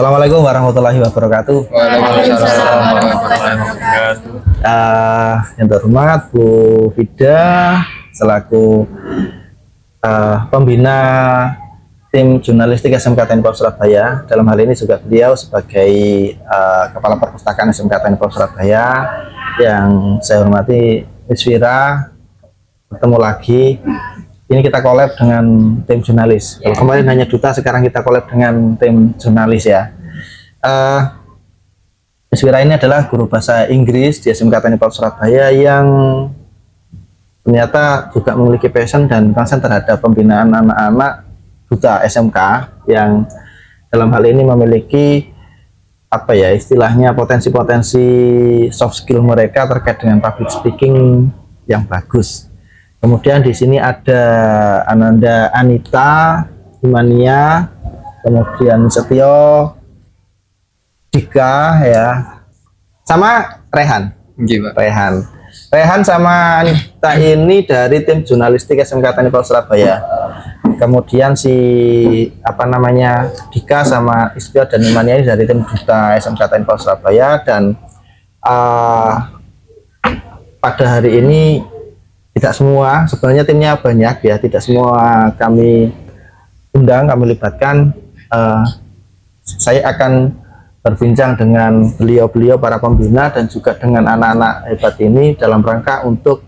Assalamualaikum warahmatullahi wabarakatuh. Waalaikumsalam warahmatullahi wabarakatuh. Yang terhormat Bu Fida selaku pembina tim jurnalistik SMK Teknik Pol Surabaya. Dalam hal ini juga beliau sebagai Kepala Perpustakaan SMK Teknik Pol Surabaya. Yang saya hormati Miss Fira, bertemu lagi. Ini kita collab dengan tim jurnalis. Kalau kemarin hanya duta, sekarang kita collab dengan tim jurnalis ya. Miss Fira ini adalah guru bahasa Inggris di SMK Teknik Pol Surabaya yang ternyata juga memiliki passion dan concern terhadap pembinaan anak-anak duta SMK yang dalam hal ini memiliki apa ya istilahnya potensi-potensi soft skill mereka terkait dengan public speaking yang bagus. Kemudian di sini ada Ananda Anita, Imania, kemudian Setio, Dika ya, sama Rehan. Rehan sama Anita ini dari tim jurnalistik SMK Teknik Pol Surabaya. Kemudian si Dika sama Istio dan Imania ini dari tim duta SMK Teknik Pol Surabaya. Dan pada hari ini tidak semua, sebenarnya timnya banyak ya, tidak semua kami undang, kami libatkan. Saya akan berbincang dengan beliau-beliau para pembina dan juga dengan anak-anak hebat ini dalam rangka untuk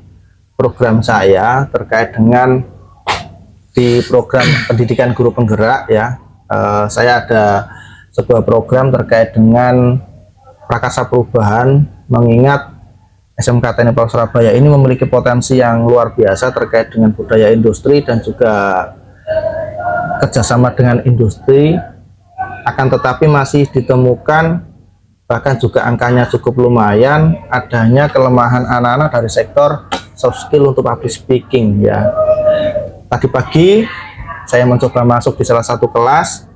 program saya terkait dengan di program pendidikan guru penggerak ya. Saya ada sebuah program terkait dengan prakarsa perubahan, mengingat SMK Teknik Pol Surabaya ini memiliki potensi yang luar biasa terkait dengan budaya industri dan juga kerjasama dengan industri. Akan tetapi masih ditemukan, bahkan juga angkanya cukup lumayan, adanya kelemahan anak-anak dari sektor soft skill untuk public speaking ya. Tadi pagi saya mencoba masuk di salah satu kelas,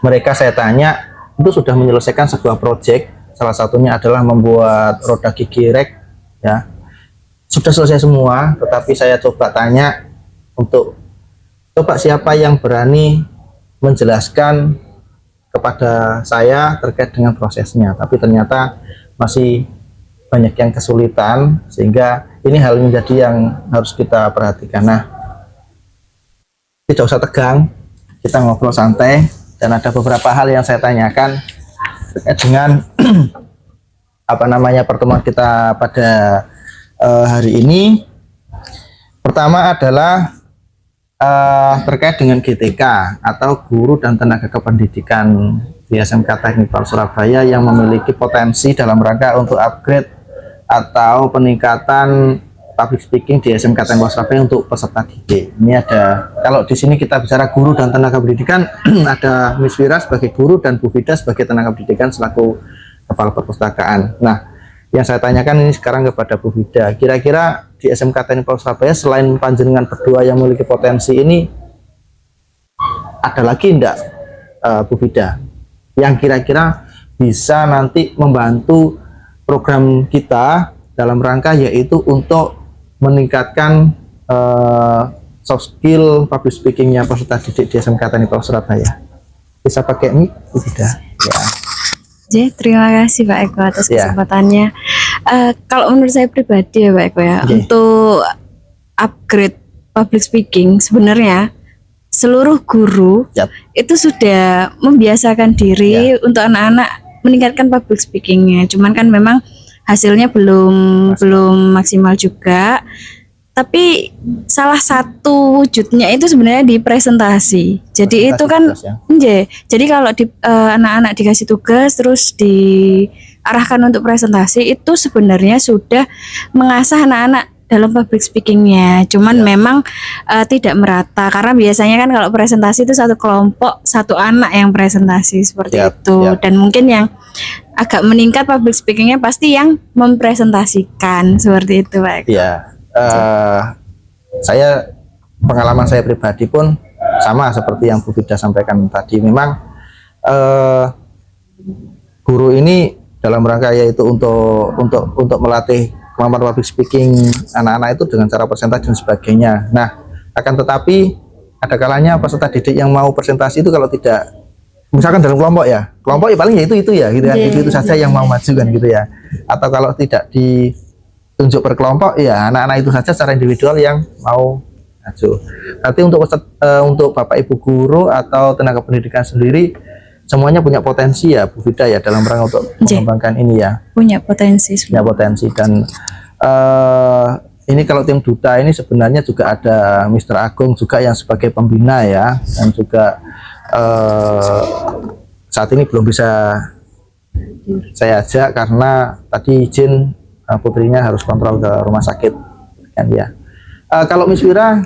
mereka saya tanya itu sudah menyelesaikan sebuah project, salah satunya adalah membuat roda gigi rek ya, sudah selesai semua. Tetapi saya coba tanya untuk coba siapa yang berani menjelaskan kepada saya terkait dengan prosesnya, tapi ternyata masih banyak yang kesulitan, sehingga ini hal menjadi yang harus kita perhatikan. Nah, tidak usah tegang, kita ngobrol santai, dan ada beberapa hal yang saya tanyakan terkait dengan pertemuan kita pada hari ini. Pertama adalah terkait dengan GTK atau Guru dan Tenaga Kependidikan di SMK Teknik Pol Surabaya yang memiliki potensi dalam rangka untuk upgrade atau peningkatan public speaking di SMK Teknik Pol Surabaya untuk peserta didik. Ini ada, kalau di sini kita bicara guru dan tenaga pendidikan, ada Miss Fira sebagai guru dan Bu Fida sebagai tenaga pendidikan selaku kepala perpustakaan. Nah, yang saya tanyakan ini sekarang kepada Bu Fida, kira-kira di SMK Teknik Pol Surabaya selain panjenengan berdua yang memiliki potensi ini, ada lagi enggak Bu Fida yang kira-kira bisa nanti membantu program kita dalam rangka yaitu untuk meningkatkan soft skill public speakingnya peserta didik di SMK Teknik Pol Surabaya? Bisa pakai mic Bu Fida ya. Terima kasih Pak Eko atas kesempatannya. Kalau menurut saya pribadi ya Pak Eko ya, untuk upgrade public speaking sebenarnya seluruh guru itu sudah membiasakan diri untuk anak-anak meningkatkan public speakingnya. Cuman kan memang hasilnya belum maksimal juga. Tapi salah satu wujudnya itu sebenarnya di presentasi. Jadi itu kan, jadi kalau anak-anak dikasih tugas terus diarahkan untuk presentasi, itu sebenarnya sudah mengasah anak-anak dalam public speakingnya. Cuman memang tidak merata, karena biasanya kan kalau presentasi itu satu kelompok, satu anak yang presentasi seperti itu. Dan mungkin yang agak meningkat public speakingnya pasti yang mempresentasikan seperti itu Pak Eko. Saya pengalaman saya pribadi pun sama seperti yang Bu Fida sampaikan tadi. Memang guru ini dalam rangka yaitu untuk melatih kemampuan public speaking anak-anak itu dengan cara presentasi dan sebagainya. Nah, akan tetapi ada kalanya peserta didik yang mau presentasi itu kalau tidak misalkan dalam kelompok ya paling ya itu ya gitu kan, itu saja yang mau maju kan gitu ya. Atau kalau tidak ditunjuk per kelompok ya anak-anak itu saja secara individual yang mau maju. Nanti untuk Bapak Ibu guru atau tenaga pendidikan sendiri semuanya punya potensi ya Bu Vida ya dalam rangka untuk mengembangkan ini ya. Punya potensi. Punya potensi dan ini kalau tim duta ini sebenarnya juga ada Mr. Agung juga yang sebagai pembina ya, dan juga saat ini belum bisa saya ajak karena tadi izin putrinya harus kontrol ke rumah sakit kan ya. Kalau Miss Wira,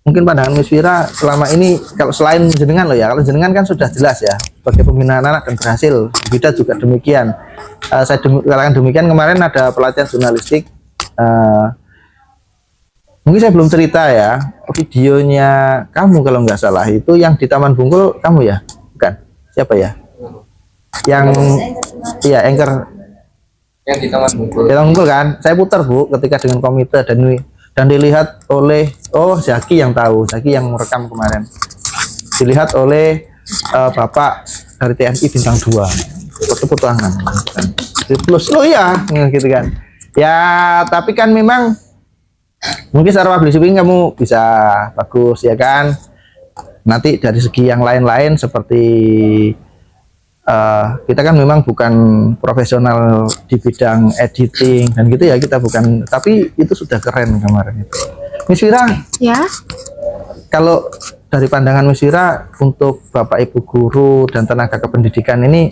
mungkin pandangan Miss Wira selama ini kalau selain jenengan loh ya, kalau jenengan kan sudah jelas ya sebagai pembina anak dan berhasil, kita juga demikian. Saya katakan demikian, kemarin ada pelatihan jurnalistik. Mungkin saya belum cerita ya, videonya kamu kalau nggak salah itu yang di Taman Bungkul kamu ya, bukan? Siapa ya? Yang iya anchor yang di Taman Bungkul. Di Taman Bungkul kan? Saya putar Bu, ketika dengan komite dan dilihat oleh Zaki yang tahu, Zaki yang merekam kemarin. Dilihat oleh Bapak dari TNI Bintang 2, tepuk tangan. Plus, oh iya, gitu kan? Ya, tapi kan memang mungkin secara public speaking kamu bisa bagus ya kan. Nanti dari segi yang lain-lain seperti kita kan memang bukan profesional di bidang editing dan gitu ya, kita bukan, tapi itu sudah keren kemarin itu. Miss Wira Ya. Kalau dari pandangan Miss Wira untuk Bapak Ibu guru dan tenaga kependidikan ini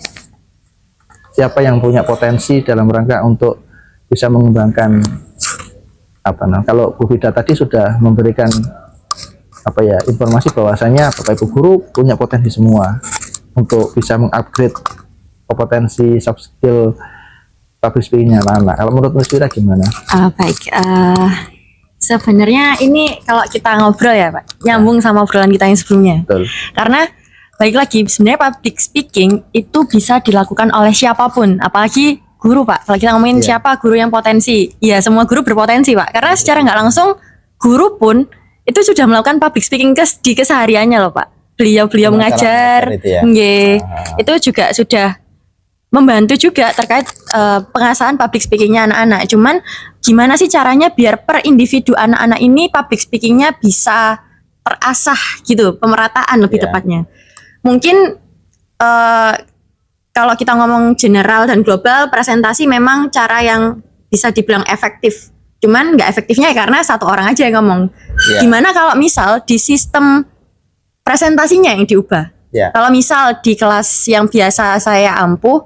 siapa yang punya potensi dalam rangka untuk bisa mengembangkan kalau Bu Vida tadi sudah memberikan informasi bahwasanya Bapak Ibu guru punya potensi semua untuk bisa mengupgrade kompetensi soft skill public speaking-nya anak. Kalau menurut Miss Wira gimana? Baik, sebenarnya ini kalau kita ngobrol ya Pak, nyambung sama obrolan kita yang sebelumnya. Betul. Karena baik lagi, sebenarnya public speaking itu bisa dilakukan oleh siapapun, apalagi guru Pak. Kalau kita ngomongin siapa guru yang potensi, ya semua guru berpotensi Pak. Karena secara nggak langsung guru pun itu sudah melakukan public speaking di kesehariannya loh Pak. Beliau mengajar, itu juga sudah membantu juga terkait pengasahan public speakingnya anak-anak. Cuman gimana sih caranya biar per individu anak-anak ini public speakingnya bisa terasah gitu, pemerataan lebih tepatnya. Mungkin kalau kita ngomong general dan global, presentasi memang cara yang bisa dibilang efektif. Cuman nggak efektifnya ya karena satu orang aja yang ngomong. Gimana kalau misal di sistem presentasinya yang diubah? Kalau misal di kelas yang biasa saya ampuh,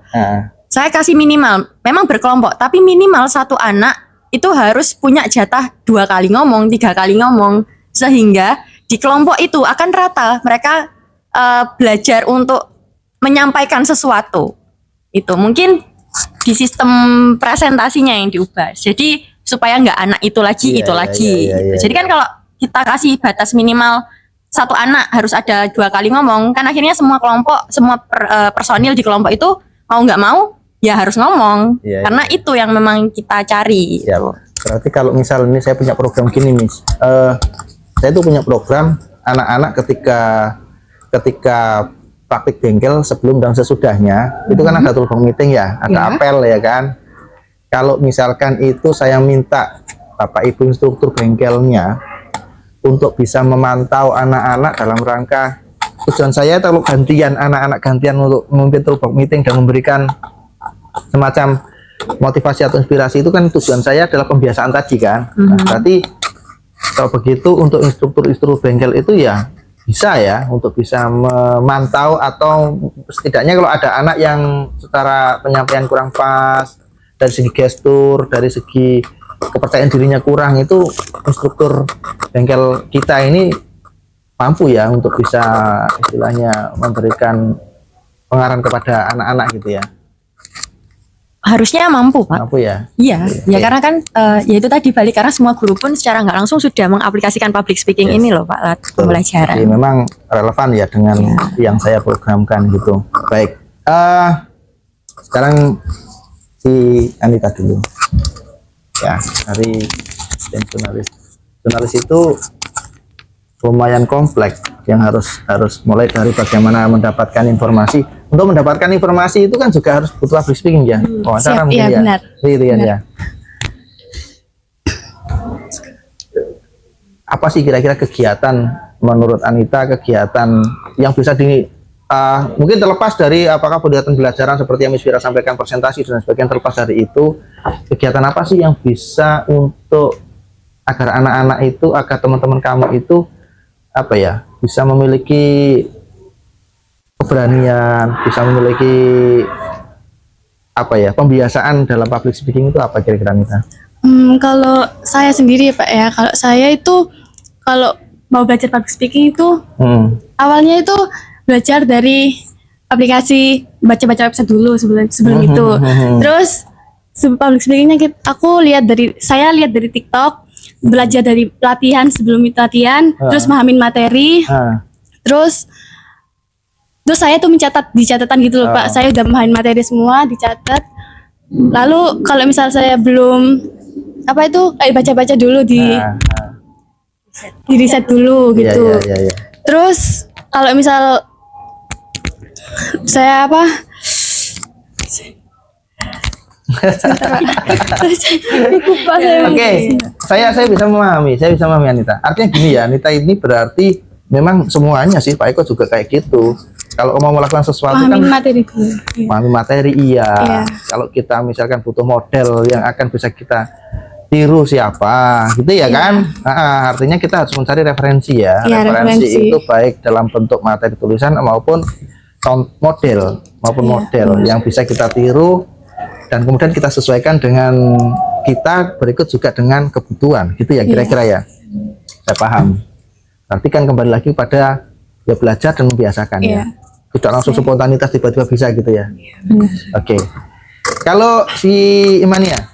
saya kasih minimal, memang berkelompok, tapi minimal satu anak itu harus punya jatah 2 kali ngomong, 3 kali ngomong, sehingga di kelompok itu akan rata. Mereka belajar untuk menyampaikan sesuatu. Itu mungkin di sistem presentasinya yang diubah. Jadi supaya nggak anak itu lagi. Jadi kan kalau kita kasih batas minimal satu anak harus ada 2 kali ngomong, kan akhirnya semua kelompok, semua personil di kelompok itu mau nggak mau ya harus ngomong. Karena itu yang memang kita cari. Berarti kalau misal ini saya punya program gini Miss, saya tuh punya program anak-anak ketika praktik bengkel sebelum dan sesudahnya itu kan ada toolbox meeting ya, ada apel ya kan. Kalau misalkan itu saya minta Bapak Ibu instruktur bengkelnya untuk bisa memantau anak-anak dalam rangka, tujuan saya kalau gantian anak-anak gantian untuk memimpin toolbox meeting dan memberikan semacam motivasi atau inspirasi, itu kan tujuan saya adalah pembiasaan tadi kan. Nah, berarti kalau begitu untuk instruktur bengkel itu ya bisa ya untuk bisa memantau, atau setidaknya kalau ada anak yang secara penyampaian kurang pas dari segi gestur, dari segi kepercayaan dirinya kurang, itu instruktur bengkel kita ini mampu ya untuk bisa istilahnya memberikan pengarahan kepada anak-anak gitu ya. Harusnya mampu Pak. Mampu ya. Iya, ya karena kan ya itu tadi balik, karena semua guru pun secara nggak langsung sudah mengaplikasikan public speaking ini loh Pak, pembelajaran. Jadi memang relevan ya dengan yang saya programkan gitu. Baik, sekarang si Anita dulu. Ya, dari jurnalis. Jurnalis itu lumayan kompleks. yang harus mulai dari bagaimana mendapatkan informasi. Untuk mendapatkan informasi itu kan juga harus butuh public speaking ya. Wawancara mungkin iya, ya. benar. Gitu kan Benar. ya. Apa sih kira-kira kegiatan menurut Anita, kegiatan yang bisa mungkin terlepas dari apakah kegiatan belajaran seperti yang Miss Vira sampaikan, presentasi dan sebagainya, terlepas dari itu, kegiatan apa sih yang bisa untuk agar anak-anak itu, agar teman-teman kamu itu apa ya, bisa memiliki keberanian, bisa memiliki apa ya, pembiasaan dalam public speaking itu apa kira-kira Anita? Kalau saya sendiri Pak ya, kalau saya itu kalau mau belajar public speaking itu awalnya itu belajar dari aplikasi, baca-baca website dulu sebelum itu. Terus public speakingnya aku saya lihat dari TikTok, belajar dari pelatihan sebelum itu latihan, terus mahamin materi, terus saya tuh mencatat di catatan gitu loh Pak. Saya udah mahamin materi semua, dicatat. Lalu kalau misal saya belum kayak baca-baca dulu di riset dulu gitu. Iya. Terus kalau misal saya Oke, saya bisa memahami Anita. Artinya gini ya, Anita ini berarti memang semuanya sih Pak Eko juga kayak gitu. Kalau mau melakukan sesuatu kan memahami materi, iya. Kalau kita misalkan butuh model yang akan bisa kita tiru siapa, gitu ya kan? Artinya kita harus mencari referensi ya. Referensi itu baik dalam bentuk materi tulisan maupun model yang bisa kita tiru dan kemudian kita sesuaikan dengan kita berikut juga dengan kebutuhan, gitu ya kira-kira ya. Saya paham. Berarti kan kembali lagi pada ya belajar dan membiasakan ya. Tidak langsung spontanitas tiba-tiba bisa gitu ya. Oke. Kalau si Imania?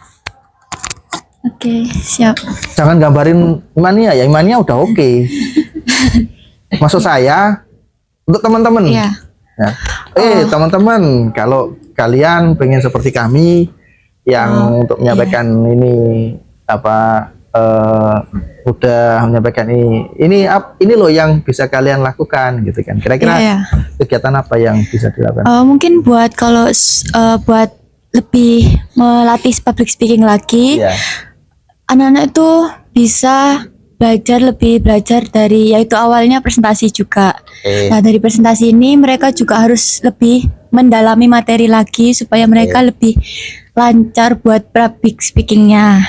Oke, siap. Jangan gambarin Imania ya. Imania udah oke. Maksud saya untuk teman-teman. Iya. Ya. Teman-teman, kalau kalian pengen seperti kami yang untuk menyampaikan ini udah menyampaikan ini loh yang bisa kalian lakukan gitu kan. Kira-kira kegiatan apa yang bisa dilakukan? Mungkin buat buat lebih melatih public speaking lagi, anak-anak itu bisa belajar dari yaitu awalnya presentasi juga. Nah, dari presentasi ini mereka juga harus lebih mendalami materi lagi supaya mereka lebih lancar buat public speakingnya.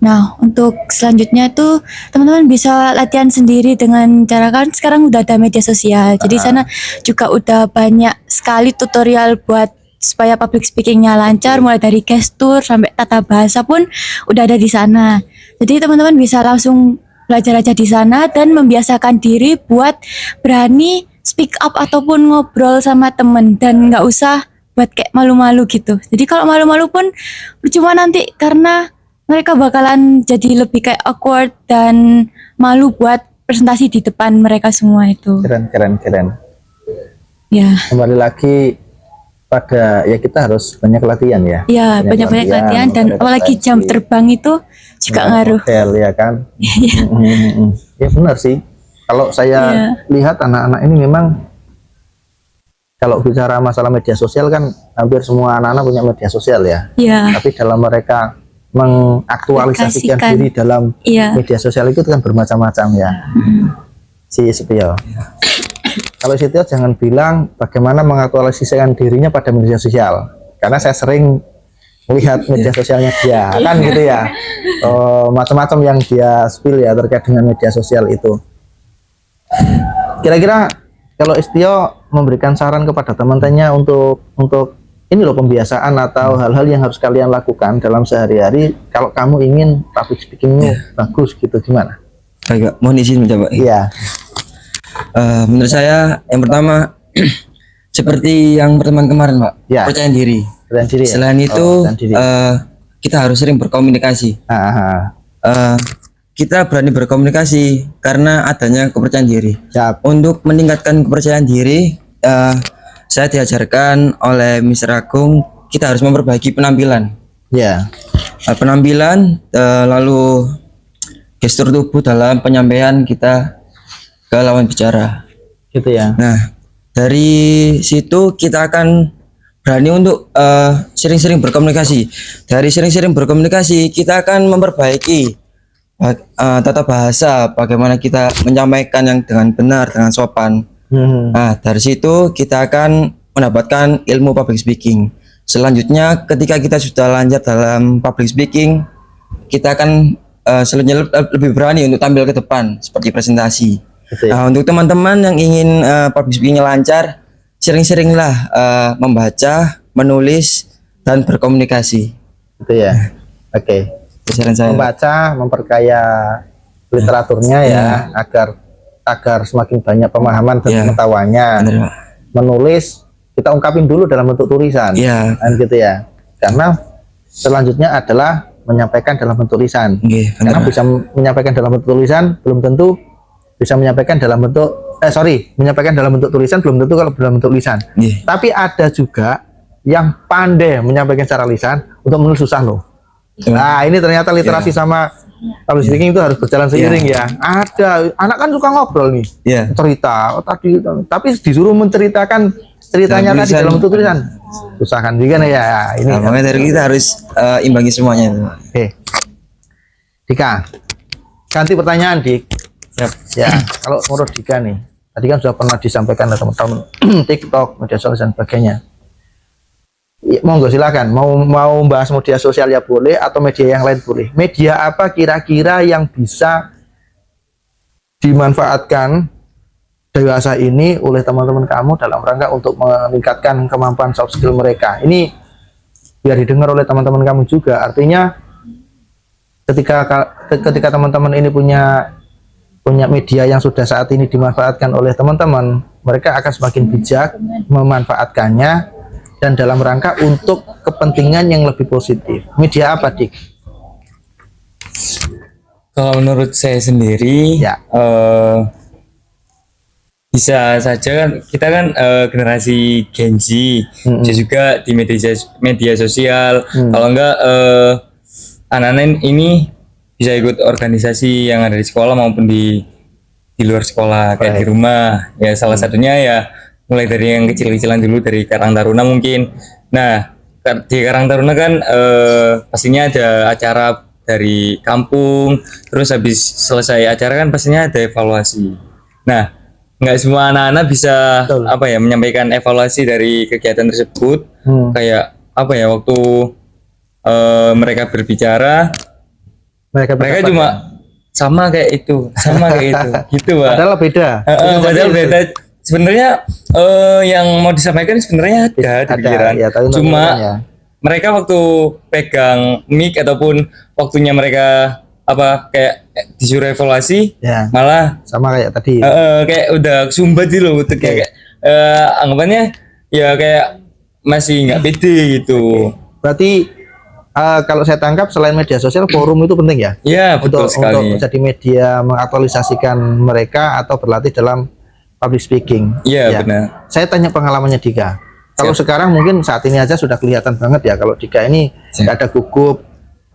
Nah, untuk selanjutnya tuh teman-teman bisa latihan sendiri dengan cara, kan sekarang udah ada media sosial. Jadi sana juga udah banyak sekali tutorial buat supaya public speakingnya lancar, mulai dari gestur sampai tata bahasa pun udah ada di sana. Jadi teman-teman bisa langsung belajar aja di sana dan membiasakan diri buat berani speak up ataupun ngobrol sama temen dan nggak usah buat kayak malu-malu gitu. Jadi kalau malu-malu pun percuma nanti karena mereka bakalan jadi lebih kayak awkward dan malu buat presentasi di depan mereka semua itu. Keren. Ya. Kembali lagi pada ya kita harus banyak latihan ya. Ya, banyak-banyak latihan dan apalagi jam terbang itu juga ngaruh. Hotel ya kan. Ya benar sih. Kalau saya lihat anak-anak ini memang kalau bicara masalah media sosial kan hampir semua anak-anak punya media sosial ya. Tapi dalam mereka mengaktualisasikan diri dalam media sosial itu kan bermacam-macam ya. Si Setio. Kalau Setio jangan bilang bagaimana mengaktualisasikan dirinya pada media sosial. Karena saya sering melihat media sosialnya dia kan gitu ya. Macam-macam yang dia spill ya terkait dengan media sosial itu. Kira-kira kalau Setio memberikan saran kepada teman-temannya untuk ini loh pembiasaan atau hal-hal yang harus kalian lakukan dalam sehari-hari kalau kamu ingin public speakingmu bagus gitu, gimana? Agak mohon izin mencoba. Iya. Menurut saya yang pertama seperti yang pertemuan kemarin Pak, percaya diri. Ya? Selain itu kita harus sering berkomunikasi. Kita berani berkomunikasi karena adanya kepercayaan diri. Untuk meningkatkan kepercayaan diri, saya diajarkan oleh Mr. Agung, kita harus memperbaiki penampilan. Penampilan, lalu gestur tubuh dalam penyampaian kita ke lawan bicara. Gitu ya. Nah, dari situ kita akan berani untuk sering-sering berkomunikasi. Dari sering-sering berkomunikasi, kita akan memperbaiki tata bahasa, bagaimana kita menyampaikan yang dengan benar, dengan sopan. Nah, dari situ kita akan mendapatkan ilmu public speaking. Selanjutnya, ketika kita sudah lancar dalam public speaking, kita akan selanjutnya lebih berani untuk tampil ke depan seperti presentasi. Gitu ya. Nah, untuk teman-teman yang ingin public speakingnya lancar, sering-seringlah membaca, menulis, dan berkomunikasi. Gitu ya. Oke. Saran saya. Membaca, memperkaya literaturnya ya, agar semakin banyak pemahaman dan pengetahuannya. Bener, Pak. Menulis kita ungkapin dulu dalam bentuk tulisan. Iya. Kan gitu ya. Karena selanjutnya adalah menyampaikan dalam bentuk tulisan. Karena bisa menyampaikan dalam bentuk tulisan belum tentu bisa menyampaikan dalam bentuk menyampaikan dalam bentuk tulisan belum tentu kalau dalam bentuk lisan. Tapi ada juga yang pandai menyampaikan secara lisan, untuk menulis susah loh. Nah, ini ternyata literasi sama public speaking itu harus berjalan seiring ya. Ada anak kan suka ngobrol nih, cerita tapi disuruh menceritakan ceritanya tadi dalam bentuk tulisan, susah kan juga nih ya. Ini makanya dari kita harus imbangi semuanya itu. Oke, Dika, ganti pertanyaan, Dik. Ya, kalau menurut Dika nih, tadi kan sudah pernah disampaikan oleh teman-teman TikTok, media sosial dan sebagainya. Ya, monggo silakan. Mau bahas media sosial ya boleh, atau media yang lain boleh. Media apa kira-kira yang bisa dimanfaatkan dewasa ini oleh teman-teman kamu dalam rangka untuk meningkatkan kemampuan soft skill mereka? Ini biar didengar oleh teman-teman kamu juga. Artinya ketika teman-teman ini punya media yang sudah saat ini dimanfaatkan oleh teman-teman, mereka akan semakin bijak memanfaatkannya dan dalam rangka untuk kepentingan yang lebih positif. Media apa, Dik? Kalau menurut saya sendiri, bisa saja kan kita kan generasi Gen Z, bisa juga di media sosial. Kalau enggak anak-anak ini bisa ikut organisasi yang ada di sekolah maupun di luar sekolah, kayak di rumah. Ya salah satunya ya mulai dari yang kecil-kecilan dulu, dari Karang Taruna mungkin. Nah, di Karang Taruna kan pastinya ada acara dari kampung, terus habis selesai acara kan pastinya ada evaluasi. Nah, nggak semua anak-anak bisa menyampaikan evaluasi dari kegiatan tersebut. Kayak waktu mereka berbicara, mereka cuma sama kayak itu gitu, Pak. Padahal beda. Padahal beda. Sebenarnya yang mau disampaikan sebenarnya ada di pikiran. Cuma mereka waktu pegang mic ataupun waktunya mereka kayak disuruh evaluasi, malah sama kayak tadi. Kayak udah sumbat gitu loh, kayak anggapannya ya kayak masih nggak pede gitu. Berarti kalau saya tangkap selain media sosial, forum itu penting ya? Iya, betul sekali. Untuk jadi media mengaktualisasikan mereka atau berlatih dalam public speaking. Iya, benar. Saya tanya pengalamannya Dika. Kalau sekarang mungkin saat ini aja sudah kelihatan banget ya, kalau Dika ini nggak ada gugup,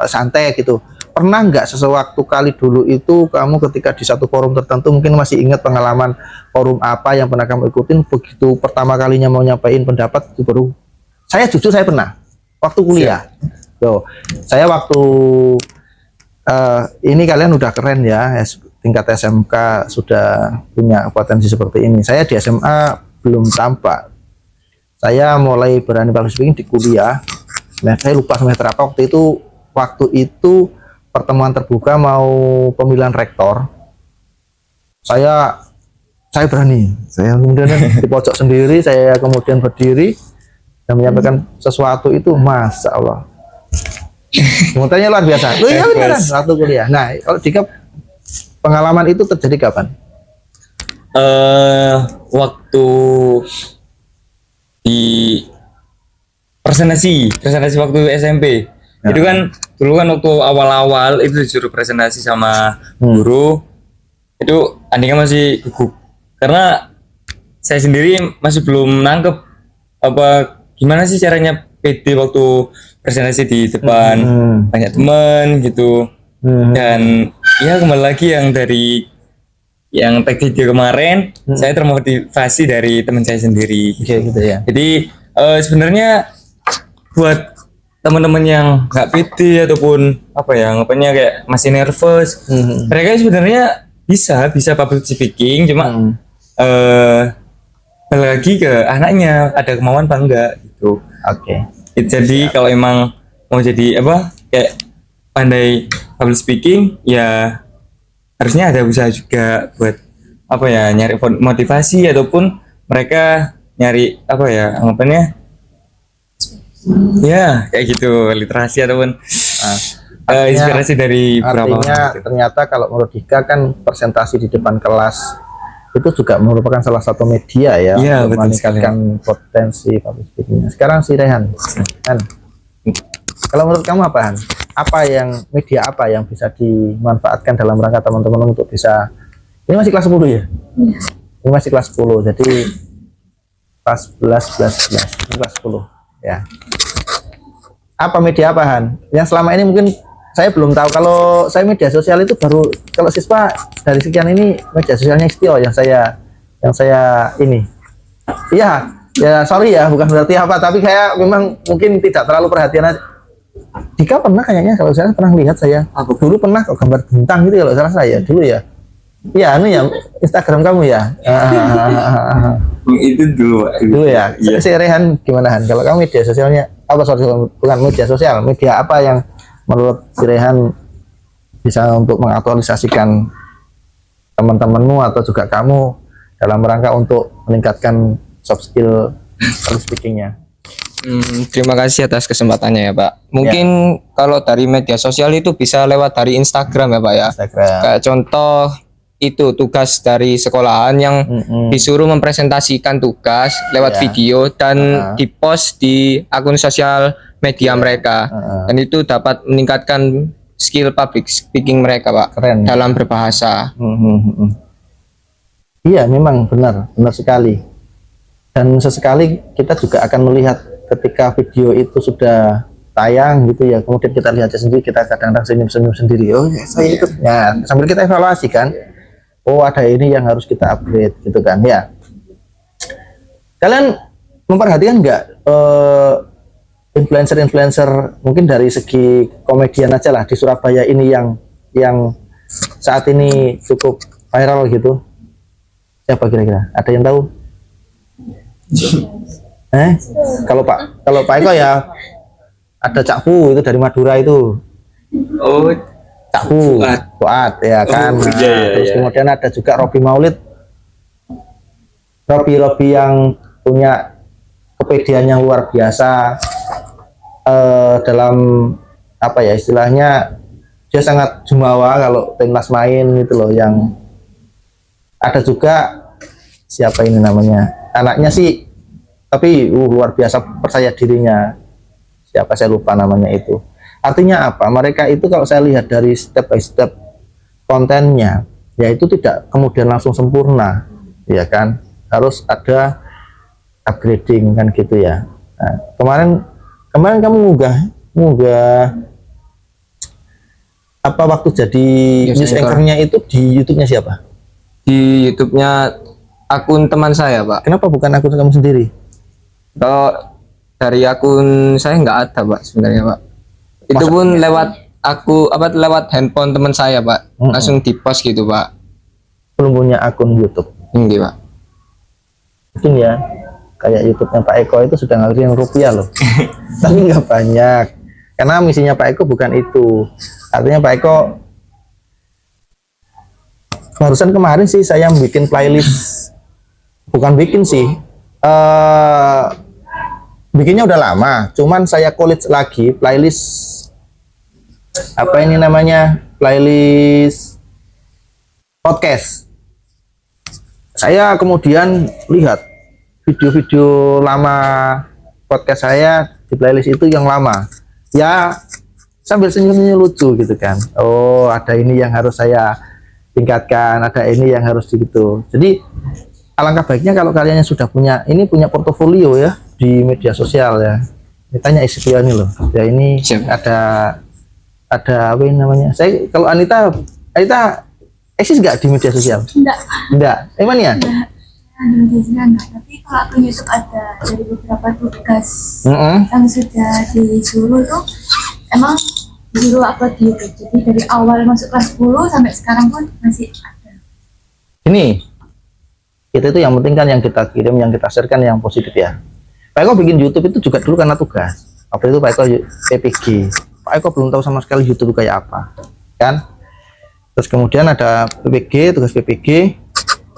santai gitu. Pernah nggak sewaktu kali dulu itu kamu ketika di satu forum tertentu, mungkin masih ingat pengalaman forum apa yang pernah kamu ikutin, begitu pertama kalinya mau nyampaikan pendapat itu baru. Saya jujur saya pernah waktu kuliah. Tuh, saya waktu ini kalian udah keren ya, tingkat SMK sudah punya potensi seperti ini. Saya di SMA belum tampak. Saya mulai berani public speaking di kuliah. Nah, saya lupa semester apa waktu itu. Waktu itu pertemuan terbuka mau pemilihan rektor. Saya berani. Saya kemudian di pojok sendiri, saya kemudian berdiri dan menyampaikan sesuatu itu, Masya Allah. Semuanya luar biasa. Oh iya beneran waktu kuliah. Nah, kalau Dika pengalaman itu terjadi kapan? Waktu di presentasi waktu SMP. Itu kan dulu kan waktu awal-awal itu disuruh presentasi sama guru. Itu Andika masih gugup karena saya sendiri masih belum nangkep gimana sih caranya pede waktu presentasi di depan banyak teman gitu. Dan ya kembali lagi yang dari yang tag video kemarin saya termotivasi dari teman saya sendiri. Oke, gitu ya. Jadi sebenarnya buat teman-teman yang nggak pede ataupun apa ya ngapainnya kayak masih nervous, mereka sebenarnya bisa public speaking, cuma balik lagi ke anaknya ada kemauan apa enggak gitu. Oke. Jadi kalau emang mau jadi apa kayak pandai public speaking ya harusnya ada usaha juga buat apa ya nyari motivasi ataupun mereka nyari apa ya anggapannya ya kayak gitu literasi ataupun inspirasi dari beberapa Artinya orang. ternyata kalau menurut Dika kan presentasi di depan kelas itu juga merupakan salah satu media ya Iya, untuk betul sekali. meningkatkan potensi public speaking. Sekarang si Rehan, Han, kalau menurut kamu apa Han? Media apa yang bisa dimanfaatkan dalam rangka teman-teman untuk bisa, ini masih kelas 10 ya? Ini masih kelas 10, jadi kelas 11, ini kelas 10 ya. Apa media apa Han? Yang selama ini mungkin saya belum tahu. Kalau saya media sosial itu baru, kalau siswa dari sekian ini media sosialnya Istio yang saya ini. Iya, ya sorry ya, bukan berarti apa, tapi saya memang mungkin tidak terlalu perhatian aja. Dika pernah kayaknya, kalau saya pernah lihat saya dulu pernah kok gambar bintang gitu ya, kalau salah saya dulu ya. Iya, anu ya Instagram kamu ya. Itu dulu Ya. Iya. Si Rehan gimana Han? Kalau kamu media sosialnya apa? Sorry, bukan media sosial, media apa yang menurut si Rehan bisa untuk mengaktualisasikan teman-temanmu atau juga kamu dalam rangka untuk meningkatkan soft skill public speakingnya? Terima kasih atas kesempatannya ya Pak. Mungkin kalau dari media sosial itu bisa lewat dari Instagram ya Pak ya. Instagram. Kayak contoh itu tugas dari sekolahan yang disuruh mempresentasikan tugas lewat video dan dipost di akun sosial media mereka. Dan itu dapat meningkatkan skill public speaking mereka Pak. Keren. Dalam berbahasa. Iya, memang benar sekali. Dan sesekali kita juga akan melihat ketika video itu sudah tayang gitu ya, kemudian kita lihat sendiri, kita kadang-kadang senyum-senyum sendiri. Oh ya, saya ikut. Ya, sambil kita evaluasi kan. Oh, ada ini yang harus kita upgrade gitu kan ya. Kalian memperhatikan nggak influencer-influencer mungkin dari segi komedian aja lah di Surabaya ini yang saat ini cukup viral gitu? Siapa kira-kira? Ada yang tahu? Kalau Pak Eko ya ada Cak Fu itu dari Madura itu. Oh, Cak Fu, Fuad ya kan. Terus kemudian ada juga Robi Maulid. Robi yang punya kepedean yang luar biasa dalam apa ya istilahnya, dia sangat jumawa kalau timnas main gitu loh. Yang ada juga siapa ini namanya, anaknya sih tapi luar biasa percaya dirinya, siapa saya lupa namanya itu. Artinya apa, mereka itu kalau saya lihat dari step by step kontennya ya itu tidak kemudian langsung sempurna ya kan, harus ada upgrading kan gitu ya. Nah, kemarin kamu ngunggah apa waktu jadi news anchor-nya itu di YouTube-nya siapa? Di YouTube-nya akun teman saya Pak. Kenapa bukan akun kamu sendiri? Kalau dari akun saya nggak ada Pak sebenarnya Pak. Itu pun lewat handphone teman saya Pak. Langsung di post gitu Pak. Belum punya akun YouTube. Ini Pak. Mungkin ya kayak YouTube-nya Pak Eko itu sudah ngalirin rupiah loh. Tapi nggak banyak. Karena misinya Pak Eko bukan itu. Artinya Pak Eko barusan kemarin sih saya bikin playlist. Bukan bikin sih. Bikinnya udah lama, cuman saya collect lagi playlist apa ini namanya, playlist podcast. Saya kemudian lihat video-video lama podcast saya di playlist itu yang lama ya, sambil senyum-senyum lucu gitu kan. Oh, ada ini yang harus saya tingkatkan, ada ini yang harus gitu. Jadi alangkah baiknya kalau kalian yang sudah punya portofolio ya di media sosial ya. Ditanya Istio ini loh. Ya ini ada apa ini namanya? Saya kalau Anita Eksis nggak di media sosial? Enggak. Emang ya? Enggak, tapi kalau akun YouTube ada dari beberapa tugas yang sudah disuruh tuh emang disuruh upload di YouTube. Jadi dari awal masuk kelas 10 sampai sekarang pun masih ada. Ini kita itu yang penting kan yang kita kirim, yang kita share kan yang positif ya. Pak Eko bikin YouTube itu juga dulu karena tugas. Apa itu Pak Eko PPG. Pak Eko belum tahu sama sekali YouTube itu kayak apa, kan? Terus kemudian ada PPG, tugas PPG.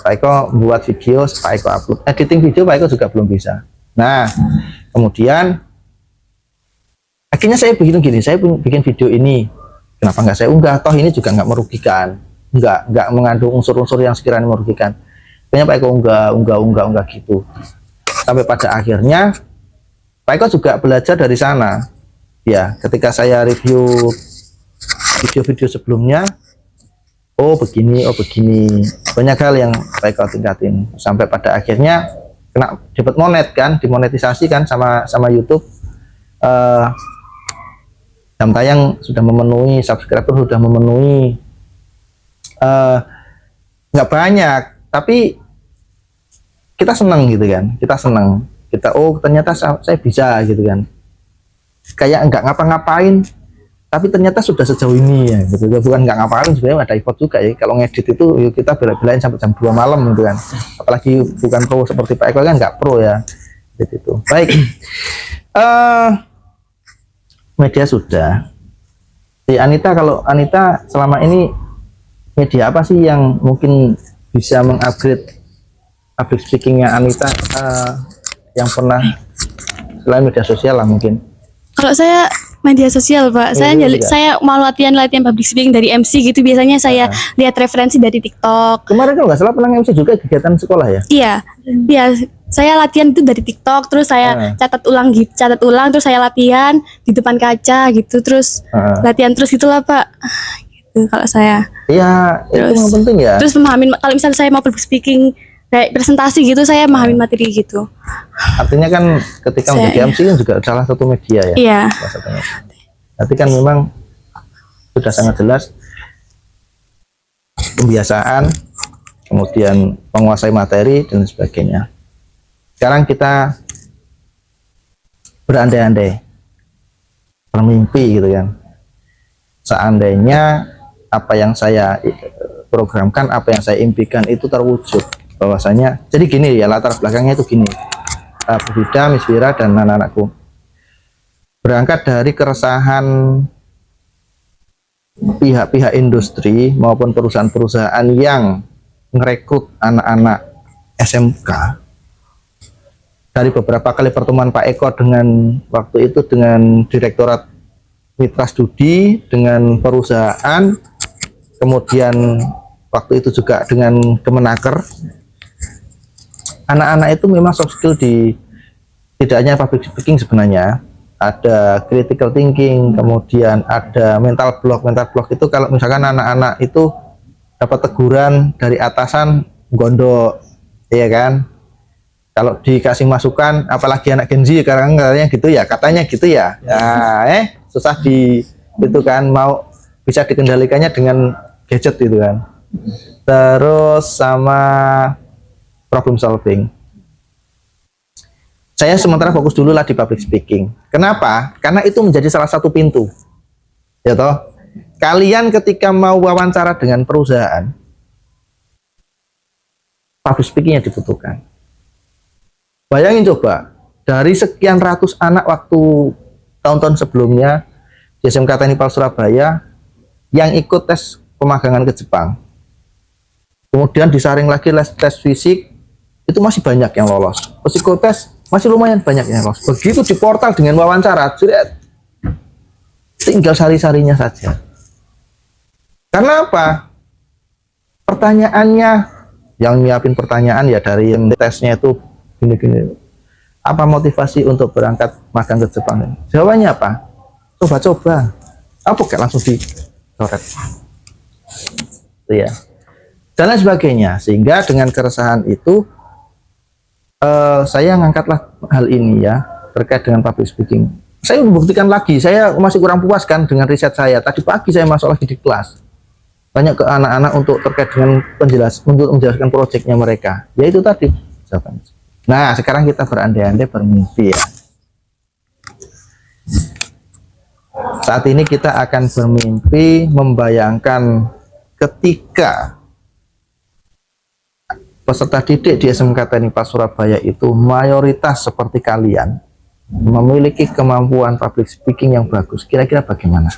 Pak Eko buat video, Pak Eko upload. Editing video Pak Eko juga belum bisa. Nah, kemudian akhirnya saya bikin gini, saya bikin video ini. Kenapa nggak saya unggah? Toh ini juga nggak merugikan, nggak mengandung unsur-unsur yang sekiranya merugikan. Akhirnya Pak Eko unggah gitu. Sampai pada akhirnya Pak Eko juga belajar dari sana. Ya, ketika saya review video-video sebelumnya, oh begini, banyak hal yang Pak Eko tingkatin sampai pada akhirnya kena dapat monet kan, dimonetisasi kan sama YouTube. Jam tayang sudah memenuhi, subscriber sudah memenuhi, nggak banyak, tapi kita senang gitu kan, oh ternyata saya bisa gitu kan, kayak nggak ngapa-ngapain tapi ternyata sudah sejauh ini ya gitu. Bukan nggak ngapain, sebenarnya ada effort juga ya. Kalau ngedit itu kita bela-belain sampai jam 2 malam gitu kan, apalagi bukan pro seperti Pak Eko kan, nggak pro ya gitu. Baik, media sudah di Anita. Kalau Anita selama ini media apa sih yang mungkin bisa mengupgrade public speakingnya Anita, yang pernah selain media sosial lah mungkin? Kalau saya media sosial Pak, saya mau latihan public speaking dari MC gitu, biasanya saya lihat referensi dari TikTok. Kemarin kalau nggak salah pernah MC juga kegiatan sekolah ya? Iya, saya latihan itu dari TikTok, terus saya catat ulang, terus saya latihan di depan kaca gitu, terus latihan terus gitulah Pak. Gitu kalau saya. Iya, itu yang penting ya. Terus memahami, kalau misalnya saya mau public speaking kayak presentasi gitu, saya memahami materi gitu. Artinya kan ketika menjadi MC kan juga salah satu media ya. Iya. Nanti kan memang sudah sangat jelas pembiasaan, kemudian menguasai materi dan sebagainya. Sekarang kita berandai-andai, bermimpi gitu kan. Seandainya apa yang saya programkan, apa yang saya impikan itu terwujud, bahwasanya jadi gini ya, latar belakangnya itu gini. Bu Vida, Miss Vira dan anak-anakku berangkat dari keresahan pihak-pihak industri maupun perusahaan-perusahaan yang merekrut anak-anak SMK. Dari beberapa kali pertemuan Pak Eko dengan waktu itu dengan Direktorat Mitra Studi, dengan perusahaan, kemudian waktu itu juga dengan Kemenaker, anak-anak itu memang soft skill di tidak hanya public speaking, sebenarnya ada critical thinking, kemudian ada mental block. Mental block itu kalau misalkan anak-anak itu dapat teguran dari atasan gondok, ya kan, kalau dikasih masukan, apalagi anak Gen Z sekarang katanya gitu ya, susah itu kan, mau bisa dikendalikannya dengan gadget gitu kan. Terus sama problem solving. Saya sementara fokus dulu lah di public speaking. Kenapa? Karena itu menjadi salah satu pintu. Ya toh, kalian ketika mau wawancara dengan perusahaan, public speaking yang dibutuhkan. Bayangin coba, dari sekian ratus anak waktu tahun-tahun sebelumnya di SMK Teknik Surabaya yang ikut tes pemagangan ke Jepang, kemudian disaring lagi tes fisik, itu masih banyak yang lolos. Psikotes masih lumayan banyak yang lolos. Begitu di portal dengan wawancara, tinggal sari-sarinya saja. Karena apa? Pertanyaannya, yang nyiapin pertanyaan ya dari yang tesnya itu gini-gini. Apa motivasi untuk berangkat magang ke Jepang? Jawabannya apa? Coba-coba. Apa kayak langsung dicoret. Itu ya. Dan lain sebagainya. Sehingga dengan keresahan itu saya ngangkatlah hal ini ya, terkait dengan public speaking. Saya membuktikan lagi, saya masih kurang puas kan dengan riset saya. Tadi pagi saya masuk lagi di kelas. tanya ke anak-anak untuk terkait dengan untuk menjelaskan proyeknya mereka. Ya itu tadi jawabannya. Nah, sekarang kita berandai-andai bermimpi ya. Saat ini kita akan bermimpi membayangkan ketika peserta didik di SMK Teknik Pas Surabaya itu mayoritas seperti kalian memiliki kemampuan public speaking yang bagus. Kira-kira bagaimana?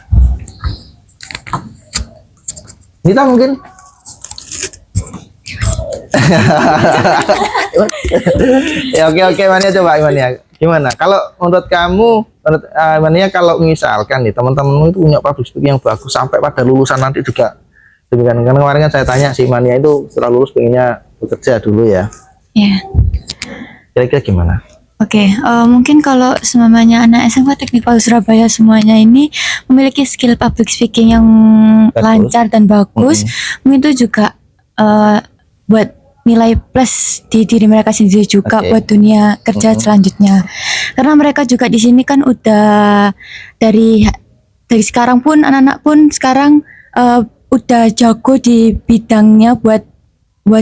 Kita mungkin ya oke Mania, coba Mania gimana kalau menurut kamu, menurut Mania, kalau misalkan nih teman-teman itu punya public speaking yang bagus sampai pada lulusan nanti juga demikian, karena kemarin kan saya tanya si Mania itu setelah lulus pengennya bekerja dulu ya, kira-kira gimana? Oke, mungkin kalau semuanya anak SMK Teknik Palu Surabaya semuanya ini memiliki skill public speaking yang lancar dan bagus, mungkin itu juga buat nilai plus di diri mereka sendiri juga buat dunia kerja selanjutnya. Karena mereka juga di sini kan udah dari sekarang pun anak-anak pun sekarang udah jago di bidangnya buat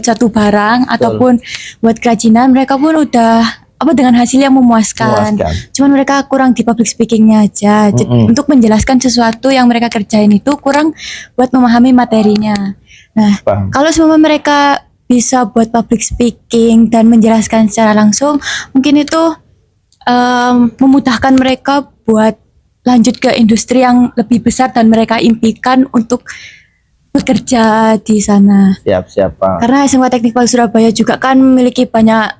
satu barang ataupun buat kerajinan, mereka pun udah dengan hasil yang memuaskan. Cuman mereka kurang di public speakingnya aja. Untuk menjelaskan sesuatu yang mereka kerjain itu kurang buat memahami materinya. Nah, kalau semua mereka bisa buat public speaking dan menjelaskan secara langsung, mungkin itu memudahkan mereka buat lanjut ke industri yang lebih besar dan mereka impikan untuk bekerja di sana. Siap Pak. Karena SMK Teknik Palu Surabaya juga kan memiliki banyak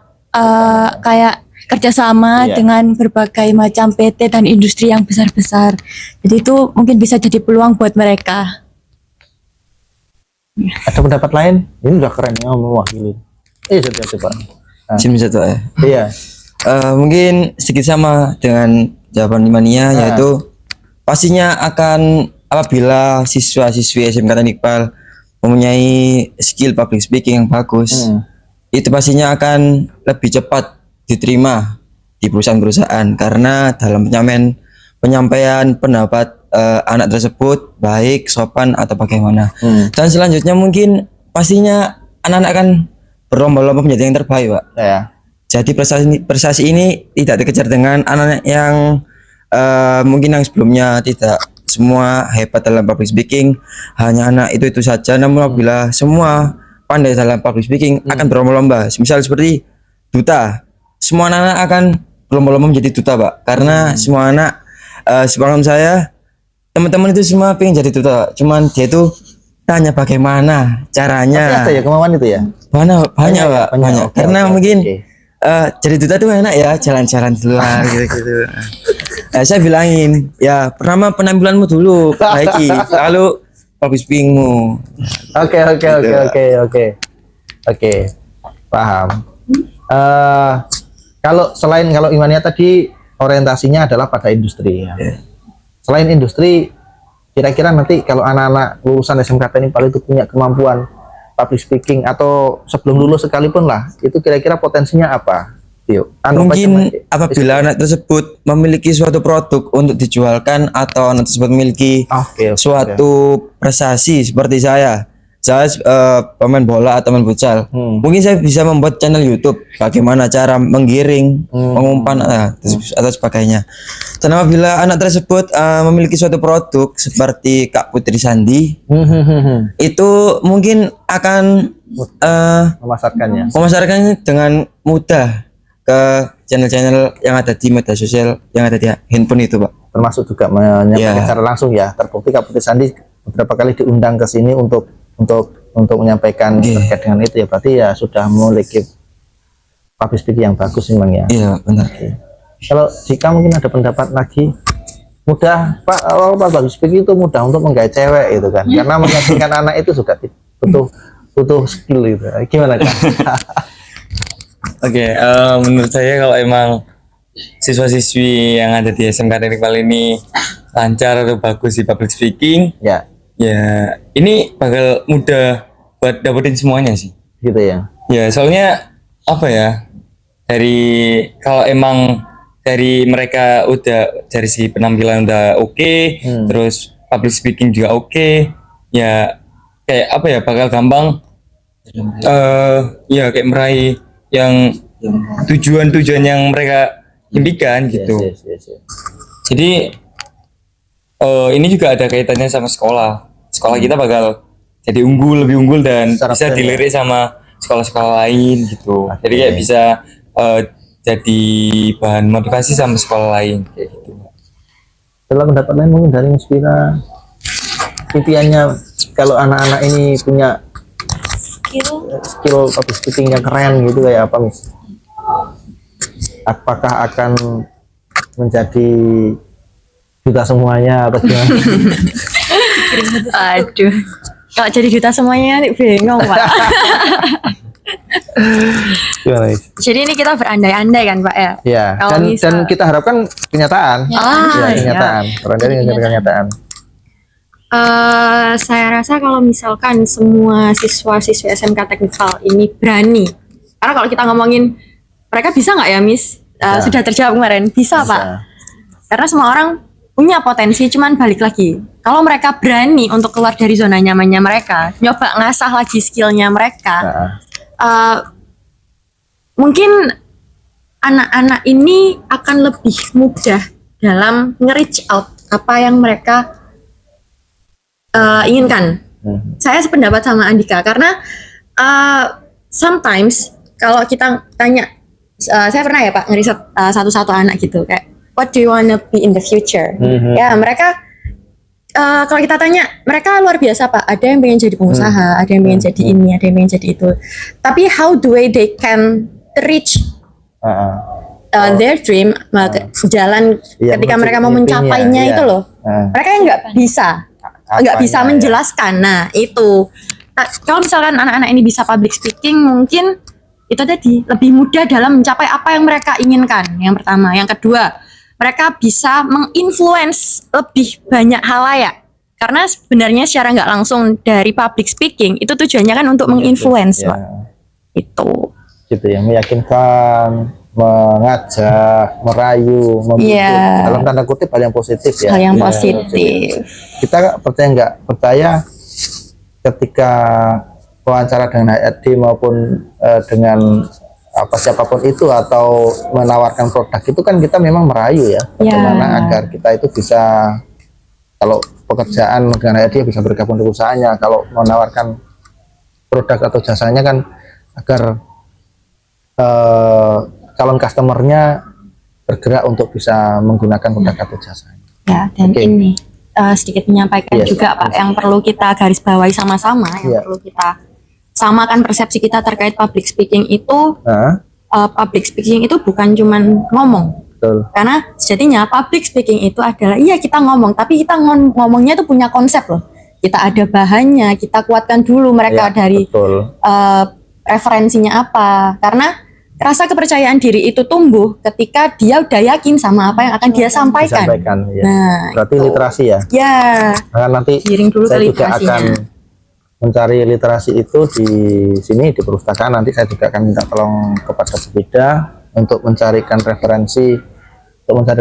kayak kerjasama dengan berbagai macam PT dan industri yang besar-besar. Jadi itu mungkin bisa jadi peluang buat mereka. Ada pendapat lain? Ini udah keren ya mewakili. Coba. Sim satu ya. Iya. Mungkin sedikit sama dengan jawaban Mania, yaitu pastinya akan apabila siswa-siswi SMK Teknik Pal mempunyai skill public speaking yang bagus, itu pastinya akan lebih cepat diterima di perusahaan-perusahaan karena dalam penyampaian pendapat anak tersebut baik, sopan atau bagaimana. Dan selanjutnya mungkin pastinya anak-anak akan berlomba-lomba menjadi yang terbaik, Pak. Ya. Jadi prestasi ini tidak dikejar dengan anak-anak yang mungkin yang sebelumnya tidak semua hebat dalam public speaking, hanya anak itu saja. Namun apabila semua pandai dalam public speaking akan berlomba-lomba. Misal seperti duta, semua anak akan berlomba-lomba menjadi duta, Pak. Karena semua anak, sepengalaman saya, teman-teman itu semua pengen jadi duta. Cuman dia itu tanya bagaimana caranya. Tapi ada ya kemauan itu ya? Banyak Pak, banyak. Karena mungkin jadi duta itu enak ya, jalan-jalan dulu lah, gitu-gitu. Saya bilangin, ya pertama penampilanmu dulu perbaiki, lalu public speakingmu. Oke, paham. Kalau Imania tadi orientasinya adalah pada industri ya. Selain industri, kira-kira nanti kalau anak-anak lulusan SMK Teknik Pal itu punya kemampuan public speaking atau sebelum lulus sekalipun lah, itu kira-kira potensinya apa? Mungkin apabila anak tersebut memiliki suatu produk untuk dijualkan atau anak tersebut memiliki suatu prestasi seperti saya pemain bola atau main futsal, mungkin saya bisa membuat channel YouTube bagaimana cara menggiring, mengumpan atau sebagainya. Dan apabila anak tersebut memiliki suatu produk seperti Kak Putri Sandi, itu mungkin akan memasarkannya dengan mudah ke channel-channel yang ada di media sosial yang ada di handphone itu, Pak. Termasuk juga menyampaikan secara langsung ya. Terbukti Kak Putri Sandi beberapa kali diundang ke sini untuk menyampaikan terkait dengan itu ya. Berarti ya sudah memiliki public speaking yang bagus memang ya. Iya, benar. Kalau Jika mungkin ada pendapat lagi, mudah Pak, public speaking itu mudah untuk menggait cewek itu kan. Karena meyakinkan anak itu juga butuh skill itu. Gimana Kak? Oke, menurut saya kalau emang siswa-siswi yang ada di SMK Teknik Pal ini lancar atau bagus di public speaking, ya ini bakal mudah buat dapetin semuanya sih. Gitu ya. Ya, soalnya apa ya? Kalau emang dari mereka udah dari segi penampilan udah oke, terus public speaking juga oke, ya kayak apa ya, bakal gampang ya kayak meraih yang tujuan-tujuan yang mereka impikan gitu. Yes. Jadi ini juga ada kaitannya sama sekolah. Sekolah kita bakal jadi lebih unggul dan Secara bisa brand, dilirik sama sekolah-sekolah lain gitu. Jadi kayak bisa jadi bahan motivasi sama sekolah lain kayak gitu. Kalau pendapat lain mungkin dari Mispira, impiannya kalau anak-anak ini punya skill public speaking yang keren gitu kayak apa, Mis? Apakah akan menjadi duta semuanya atau gimana? Aduh, kalau jadi duta semuanya nih bingung Pak. Gimana, Mis? Jadi ini kita berandai-andai kan Pak ya. Ya, Kalau dan kita harapkan kenyataan. Kenyataan. Berandai dengan kenyataan. Saya rasa kalau misalkan semua siswa-siswi SMK Teknikal ini berani, karena kalau kita ngomongin mereka bisa nggak ya Miss? Sudah terjawab kemarin, bisa Pak. Karena semua orang punya potensi, cuman balik lagi. Kalau mereka berani untuk keluar dari zona nyamannya mereka, nyoba ngasah lagi skillnya mereka, mungkin anak-anak ini akan lebih mudah dalam nge-reach out apa yang mereka inginkan. Saya sependapat sama Andika karena sometimes kalau kita tanya, saya pernah ya Pak ngeriset satu-satu anak gitu kayak what do you wanna be in the future? Ya mereka kalau kita tanya mereka luar biasa Pak. Ada yang pengen jadi pengusaha, ada yang pengen jadi ini, ada yang pengen jadi itu. Tapi how do they can reach their dream, jalan ketika mereka mau mencapainya itu loh. Mereka nggak bisa menjelaskan. Nah itu kalau misalkan anak-anak ini bisa public speaking, mungkin itu tadi lebih mudah dalam mencapai apa yang mereka inginkan. Yang pertama, yang kedua, mereka bisa menginfluence lebih banyak halayak. Karena sebenarnya secara nggak langsung dari public speaking itu tujuannya kan untuk menginfluence, Pak. Itu. Gitu ya, meyakinkan, mengajak, merayu, membujuk, dalam tanda kutip hal yang positif ya. Hal yang positif. Kita percaya nggak percaya ketika wawancara dengan HRD maupun dengan siapapun itu atau menawarkan produk itu kan kita memang merayu ya, bagaimana agar kita itu bisa, kalau pekerjaan dengan HRD bisa bergabung di usahanya, kalau menawarkan produk atau jasanya kan agar calon customernya bergerak untuk bisa menggunakan produk atau jasanya. Ya, dan ini sedikit menyampaikan juga Pak, yang perlu kita garis bawahi sama-sama, yang perlu kita samakan persepsi kita terkait public speaking itu. Public speaking itu bukan cuman ngomong. Betul. Karena sejatinya public speaking itu adalah kita ngomong, tapi kita ngomongnya itu punya konsep loh. Kita ada bahannya, kita kuatkan dulu mereka dari referensinya apa, karena rasa kepercayaan diri itu tumbuh ketika dia udah yakin sama apa yang akan dia sampaikan. Nah, berarti itu literasi ya. Nah, nanti dulu saya juga akan mencari literasi itu di sini di perpustakaan. Nanti saya juga akan minta tolong kepada Beda untuk mencari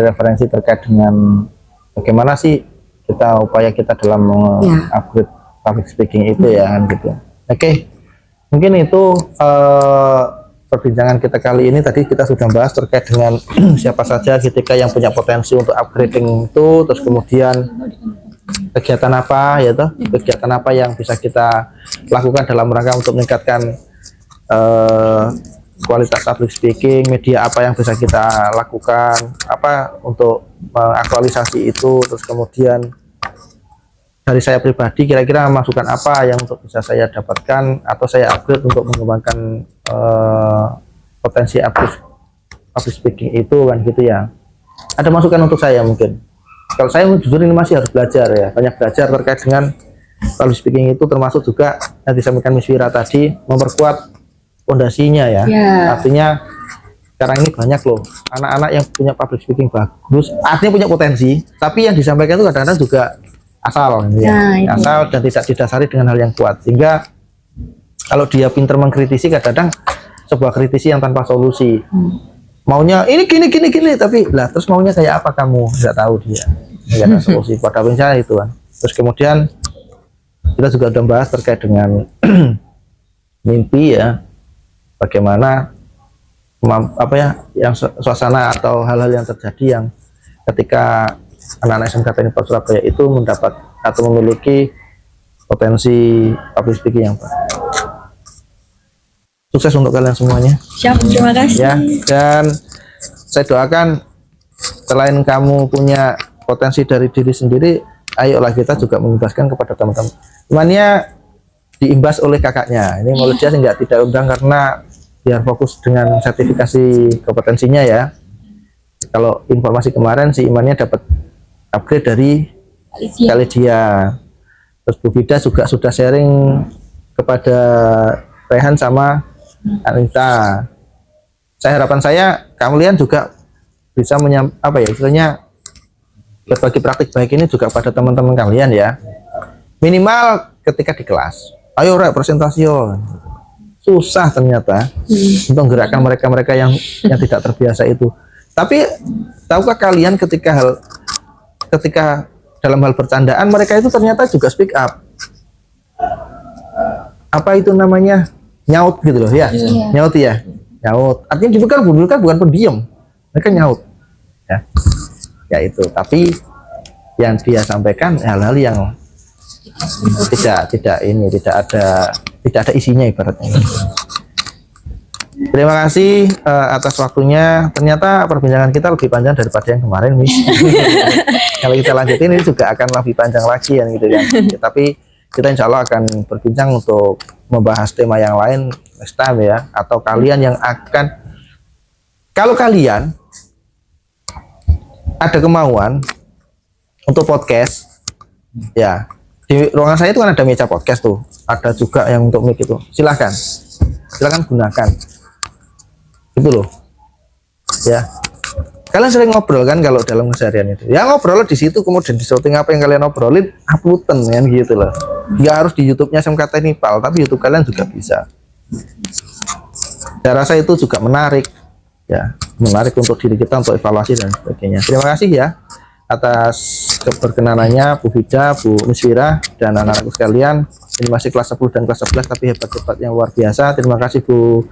referensi terkait dengan bagaimana sih upaya kita dalam upgrade public speaking itu ya kan gitu. Oke. Mungkin itu perbincangan kita kali ini. Tadi kita sudah bahas terkait dengan siapa saja ketika yang punya potensi untuk upgrading itu, terus kemudian kegiatan apa kegiatan apa yang bisa kita lakukan dalam rangka untuk meningkatkan kualitas public speaking, media apa yang bisa kita lakukan untuk mengaktualisasi itu, terus kemudian dari saya pribadi kira-kira masukan apa yang untuk bisa saya dapatkan atau saya upgrade untuk mengembangkan potensi public speaking itu kan gitu ya. Ada masukan untuk saya mungkin. Kalau saya jujur ini masih harus belajar ya, banyak belajar terkait dengan public speaking itu, termasuk juga yang disampaikan Miss Wira tadi, memperkuat fondasinya ya. Artinya sekarang ini banyak loh anak-anak yang punya public speaking bagus, artinya punya potensi, tapi yang disampaikan itu kadang-kadang juga asal asal dan tidak didasari dengan hal yang kuat, sehingga kalau dia pinter mengkritisi kadang-kadang sebuah kritisi yang tanpa solusi. Maunya ini gini tapi lah terus maunya kayak apa kamu nggak tahu, dia nggak ada solusi pada prinsipnya itu kan. Terus kemudian kita juga sudah bahas terkait dengan mimpi ya, bagaimana yang suasana atau hal-hal yang terjadi yang ketika anak-anak SMK Teknik Surabaya itu mendapat atau memiliki potensi public speaking yang baik. Sukses untuk kalian semuanya. Siap, terima kasih. Ya, dan saya doakan selain kamu punya potensi dari diri sendiri, ayolah kita juga mengimbaskan kepada teman-teman. Temannya diimbas oleh kakaknya. Ini mulut dia tidak undang karena biar fokus dengan sertifikasi kompetensinya ya. Kalau informasi kemarin si Imannya dapat upgrade dari Kalidia. Terus Bu Vida juga sudah sharing kepada Rehan sama Anita. Harapan saya kalian juga bisa istilahnya berbagi praktik baik ini juga pada teman-teman kalian ya. Minimal ketika di kelas, ayo presentasi yo. Susah ternyata untuk gerakan mereka-mereka yang tidak terbiasa itu. Tapi tahukah kalian ketika dalam hal bercandaan mereka itu ternyata juga speak up. Apa itu namanya? Nyaut gitu loh ya. Nyaut ya. Nyaut. Artinya bukan pendiam. Mereka nyaut. Ya. Ya itu. Tapi yang dia sampaikan hal-hal yang tidak ada isinya ibaratnya. Terima kasih atas waktunya. Ternyata perbincangan kita lebih panjang daripada yang kemarin, Miss. Kalau kita lanjutin ini juga akan lebih panjang lagi ya gitu kan. Tapi kita insya Allah akan berbincang untuk membahas tema yang lain next time ya. Atau kalian yang akan, kalau kalian ada kemauan untuk podcast ya, di ruangan saya itu kan ada meja podcast tuh, ada juga yang untuk mic itu, silahkan gunakan itu loh ya. Kalian sering ngobrol kan kalau dalam keseharian itu ya, ngobrol di situ, kemudian di shooting apa yang kalian obrolin uploaden kan gitu loh. Nggak harus di YouTube-nya SMK Teknipal, tapi YouTube kalian juga bisa. Saya rasa itu juga menarik ya, menarik untuk diri kita untuk evaluasi dan sebagainya. Terima kasih ya atas keberkenanannya Bu Vida, Bu Misfira, dan anak-anakku sekalian. Ini masih kelas 10 dan kelas 11 tapi hebat-hebat yang luar biasa. Terima kasih Bu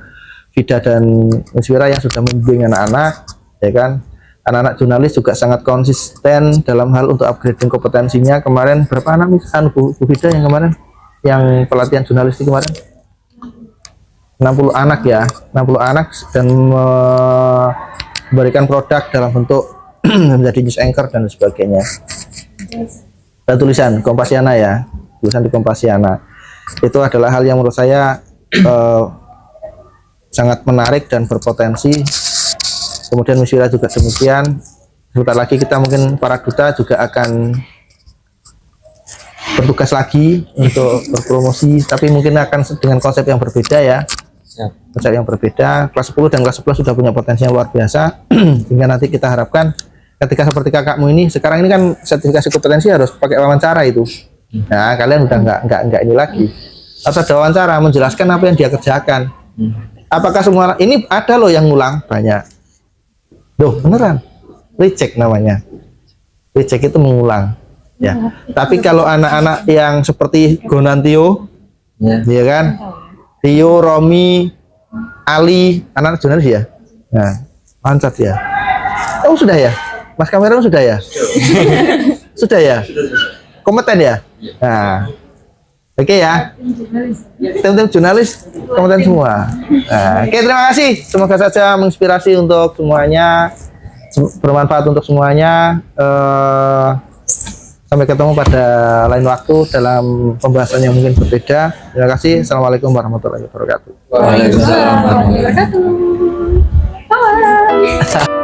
Vida dan Misfira yang sudah membimbing anak-anak ya kan. Anak-anak jurnalis juga sangat konsisten dalam hal untuk upgrading kompetensinya. Kemarin berapa anak misalkan Bu Vida yang kemarin yang pelatihan jurnalis kemarin? 60 anak ya, 60 anak, dan memberikan produk dalam bentuk menjadi news anchor dan sebagainya. Dan tulisan Kompasiana ya, tulisan di Kompasiana itu adalah hal yang menurut saya sangat menarik dan berpotensi. Kemudian Misfira juga demikian. Sebentar lagi kita mungkin para duta juga akan bertugas lagi untuk berpromosi, tapi mungkin akan dengan konsep yang berbeda ya. Konsep yang berbeda. Kelas 10 dan kelas 11 sudah punya potensi yang luar biasa. Sehingga nanti kita harapkan ketika seperti kakakmu ini, sekarang ini kan sertifikasi kompetensi harus pakai wawancara itu. Nah, kalian udah nggak ini lagi. Harus ada wawancara menjelaskan apa yang dia kerjakan. Apakah semua ini ada loh yang ngulang banyak. Loh, beneran. Reject namanya. Reject itu mengulang. Ya. Tapi kalau anak-anak yang seperti Gonantio, ya kan? Tio, Romi, Ali, anak jurnalis ya. Nah, lancar ya. Oh, sudah ya? Mas kameramen sudah ya? Sudah ya? Kompeten ya? Nah, oke ya. Tim-tim jurnalis kompeten semua. Nah, oke, terima kasih. Semoga saja menginspirasi untuk semuanya, bermanfaat untuk semuanya. Sampai ketemu pada lain waktu dalam pembahasan yang mungkin berbeda. Terima kasih. Assalamualaikum warahmatullahi wabarakatuh. Waalaikumsalam warahmatullahi wabarakatuh. Bye.